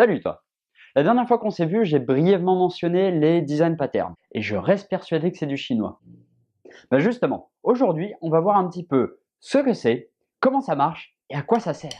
Salut toi! La dernière fois qu'on s'est vu, j'ai brièvement mentionné les design patterns et je reste persuadé que c'est du chinois. Justement, aujourd'hui, on va voir un petit peu ce que c'est, comment ça marche et à quoi ça sert.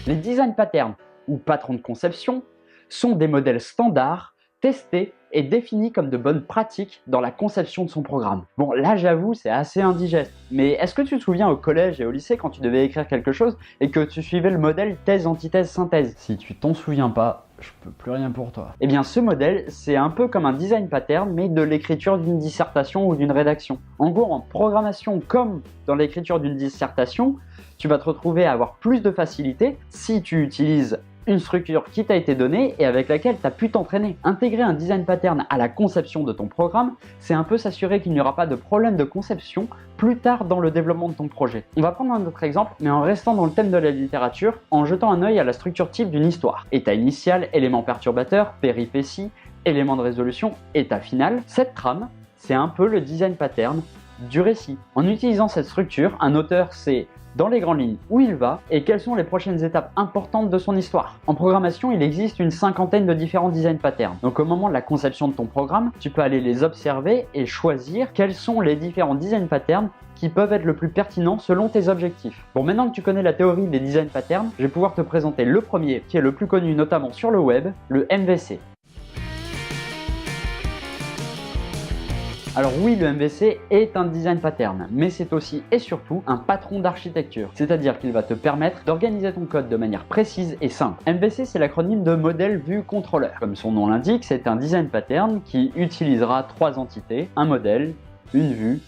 Les design patterns ou patrons de conception sont des modèles standards testés et définis comme de bonnes pratiques dans la conception de son programme. Bon, là j'avoue, c'est assez indigeste, mais est-ce que tu te souviens au collège et au lycée quand tu devais écrire quelque chose et que tu suivais le modèle thèse, antithèse, synthèse? Si tu t'en souviens pas, je peux plus rien pour toi. Eh bien ce modèle, c'est un peu comme un design pattern, mais de l'écriture d'une dissertation ou d'une rédaction. En gros, en programmation comme dans l'écriture d'une dissertation, tu vas te retrouver à avoir plus de facilité si tu utilises une structure qui t'a été donnée et avec laquelle tu as pu t'entraîner. Intégrer un design pattern à la conception de ton programme, c'est un peu s'assurer qu'il n'y aura pas de problème de conception plus tard dans le développement de ton projet. On va prendre un autre exemple, mais en restant dans le thème de la littérature, en jetant un œil à la structure type d'une histoire. État initial, élément perturbateur, péripétie, élément de résolution, état final. Cette trame, c'est un peu le design pattern du récit. En utilisant cette structure, un auteur sait dans les grandes lignes où il va et quelles sont les prochaines étapes importantes de son histoire. En programmation, il existe une cinquantaine de différents design patterns. Donc au moment de la conception de ton programme, tu peux aller les observer et choisir quels sont les différents design patterns qui peuvent être le plus pertinents selon tes objectifs. Bon, maintenant que tu connais la théorie des design patterns, je vais pouvoir te présenter le premier qui est le plus connu notamment sur le web, le MVC. Alors oui, le MVC est un design pattern, mais c'est aussi et surtout un patron d'architecture, c'est-à-dire qu'il va te permettre d'organiser ton code de manière précise et simple. MVC, c'est l'acronyme de modèle vue contrôleur. Comme son nom l'indique, c'est un design pattern qui utilisera trois entités, un modèle, une vue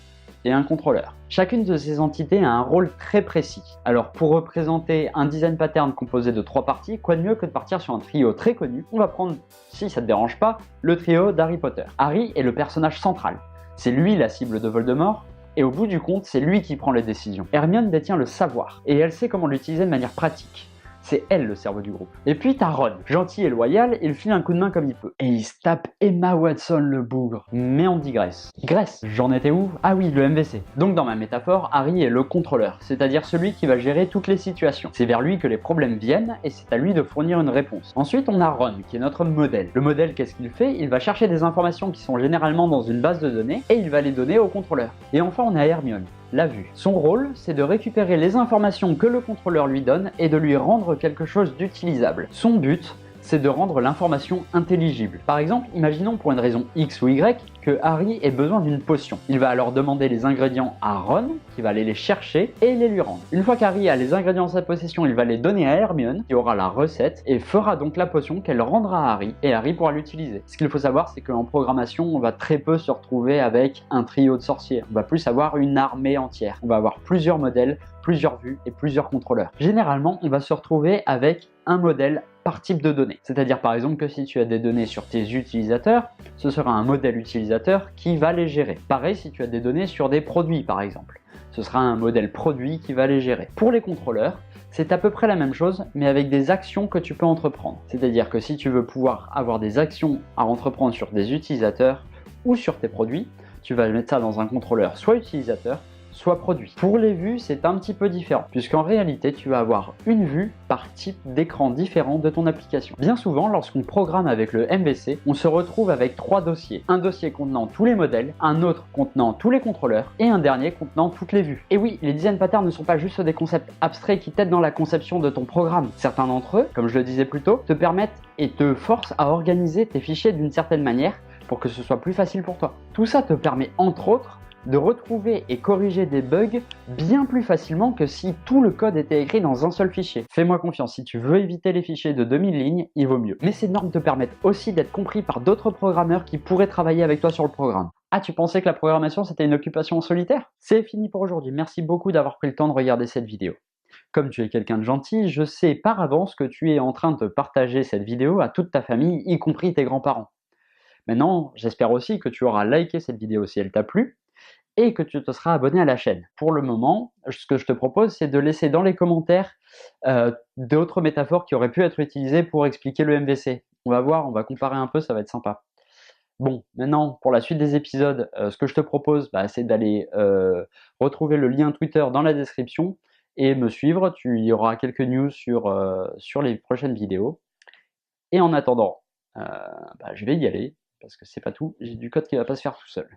et un contrôleur. Chacune de ces entités a un rôle très précis. Alors pour représenter un design pattern composé de trois parties, quoi de mieux que de partir sur un trio très connu? On va prendre, si ça te dérange pas, le trio d'Harry Potter. Harry est le personnage central. C'est lui la cible de Voldemort, et au bout du compte, c'est lui qui prend les décisions. Hermione détient le savoir, et elle sait comment l'utiliser de manière pratique. C'est elle le cerveau du groupe. Et puis t'as Ron, gentil et loyal, il file un coup de main comme il peut. Et il se tape Emma Watson le bougre. Mais on digresse. Digresse, j'en étais où? Ah oui, le MVC. Donc dans ma métaphore, Harry est le contrôleur, c'est-à-dire celui qui va gérer toutes les situations. C'est vers lui que les problèmes viennent, et c'est à lui de fournir une réponse. Ensuite, on a Ron, qui est notre modèle. Le modèle, qu'est-ce qu'il fait? Il va chercher des informations qui sont généralement dans une base de données, et il va les donner au contrôleur. Et enfin, on a Hermione, la vue. Son rôle, c'est de récupérer les informations que le contrôleur lui donne et de lui rendre quelque chose d'utilisable. Son but, c'est de rendre l'information intelligible. Par exemple, imaginons pour une raison X ou Y que Harry ait besoin d'une potion. Il va alors demander les ingrédients à Ron, qui va aller les chercher et les lui rendre. Une fois qu'Harry a les ingrédients en sa possession, il va les donner à Hermione, qui aura la recette et fera donc la potion qu'elle rendra à Harry, et Harry pourra l'utiliser. Ce qu'il faut savoir, c'est qu'en programmation, on va très peu se retrouver avec un trio de sorciers. On va plus avoir une armée entière. On va avoir plusieurs modèles, plusieurs vues et plusieurs contrôleurs. Généralement, on va se retrouver avec un modèle par type de données. C'est-à-dire par exemple que si tu as des données sur tes utilisateurs, ce sera un modèle utilisateur qui va les gérer. Pareil si tu as des données sur des produits par exemple. Ce sera un modèle produit qui va les gérer. Pour les contrôleurs, c'est à peu près la même chose, mais avec des actions que tu peux entreprendre. C'est-à-dire que si tu veux pouvoir avoir des actions à entreprendre sur des utilisateurs ou sur tes produits, tu vas mettre ça dans un contrôleur soit utilisateur, soit produit. Pour les vues, c'est un petit peu différent, puisqu'en réalité, tu vas avoir une vue par type d'écran différent de ton application. Bien souvent, lorsqu'on programme avec le MVC, on se retrouve avec trois dossiers. Un dossier contenant tous les modèles, un autre contenant tous les contrôleurs, et un dernier contenant toutes les vues. Et oui, les design patterns ne sont pas juste des concepts abstraits qui t'aident dans la conception de ton programme. Certains d'entre eux, comme je le disais plus tôt, te permettent et te forcent à organiser tes fichiers d'une certaine manière pour que ce soit plus facile pour toi. Tout ça te permet, entre autres, de retrouver et corriger des bugs bien plus facilement que si tout le code était écrit dans un seul fichier. Fais-moi confiance, si tu veux éviter les fichiers de 2000 lignes, il vaut mieux. Mais ces normes te permettent aussi d'être compris par d'autres programmeurs qui pourraient travailler avec toi sur le programme. Ah, tu pensais que la programmation c'était une occupation en solitaire? C'est fini pour aujourd'hui, merci beaucoup d'avoir pris le temps de regarder cette vidéo. Comme tu es quelqu'un de gentil, je sais par avance que tu es en train de partager cette vidéo à toute ta famille, y compris tes grands-parents. Maintenant, j'espère aussi que tu auras liké cette vidéo si elle t'a plu, et que tu te seras abonné à la chaîne. Pour le moment, ce que je te propose, c'est de laisser dans les commentaires d'autres métaphores qui auraient pu être utilisées pour expliquer le MVC. On va voir, on va comparer un peu, ça va être sympa. Bon, maintenant, pour la suite des épisodes, ce que je te propose, c'est d'aller retrouver le lien Twitter dans la description et me suivre. Il y aura quelques news sur les prochaines vidéos. Et en attendant, je vais y aller, parce que c'est pas tout, j'ai du code qui va pas se faire tout seul.